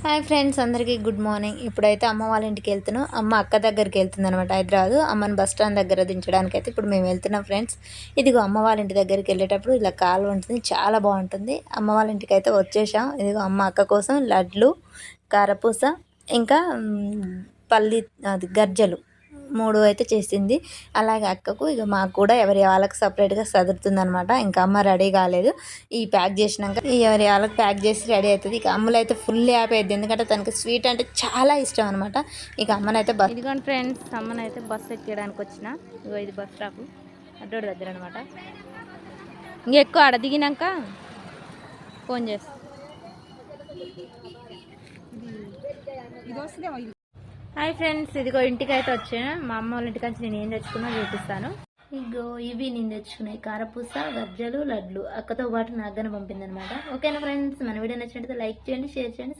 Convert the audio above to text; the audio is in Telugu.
హాయ్ ఫ్రెండ్స్, అందరికీ గుడ్ మార్నింగ్. ఇప్పుడైతే అమ్మ వాళ్ళ ఇంటికి వెళ్తున్నాం. అమ్మ అక్క దగ్గరికి వెళ్తుంది అనమాట, హైదరాబాద్. అమ్మని బస్ స్టాండ్ దగ్గర దించడానికి అయితే ఇప్పుడు మేము వెళ్తున్నాం ఫ్రెండ్స్. ఇదిగో అమ్మ వాళ్ళ ఇంటి దగ్గరికి వెళ్ళేటప్పుడు ఇలా కాలు ఉంటుంది, చాలా బాగుంటుంది. అమ్మ వాళ్ళ ఇంటికి అయితే వచ్చేసాం. ఇదిగో అమ్మ అక్క కోసం లడ్లు, కారపూస, ఇంకా పల్లి అది గర్జలు 3 అయితే చేసింది. అలాగే అక్కకు ఇక మాకు కూడా ఎవరి వాళ్ళకి సపరేట్గా సదురుతుంది అనమాట. ఇంకా అమ్మ రెడీ కాలేదు. ఈ ప్యాక్ చేసినాక ఎవరి వాళ్ళకి ప్యాక్ చేసి రెడీ అవుతుంది. ఇక అమ్మలు అయితే ఫుల్ హ్యాపీ అవుతుంది, ఎందుకంటే తనకి స్వీట్ అంటే చాలా ఇష్టం అనమాట. ఇక అమ్మనైతే ఇదిగోండి ఫ్రెండ్స్, అమ్మనైతే బస్సు ఎక్కడానికి వచ్చిన. ఇగో ఇది బస్ స్టాప్ అడ్డోడి దగ్గర అనమాట. ఇంకెక్కువ ఆడ దిగినాక ఫోన్ చేస్తా. హాయ్ ఫ్రెండ్స్, ఇదిగో ఇంటికి అయితే వచ్చాను. మా అమ్మ వాళ్ళ ఇంటికి వచ్చి నేను ఏం తెచ్చుకున్నా చూపిస్తాను. ఇగో ఇవి నేను తెచ్చుకున్నాయి, కారపూస, గజ్జలు, లడ్లు. అక్కతో పాటు నాగన పంపింది అనమాట. ఓకేనా ఫ్రెండ్స్, మన వీడియో నచ్చినట్లయితే లైక్ చేయండి, షేర్ చేయండి,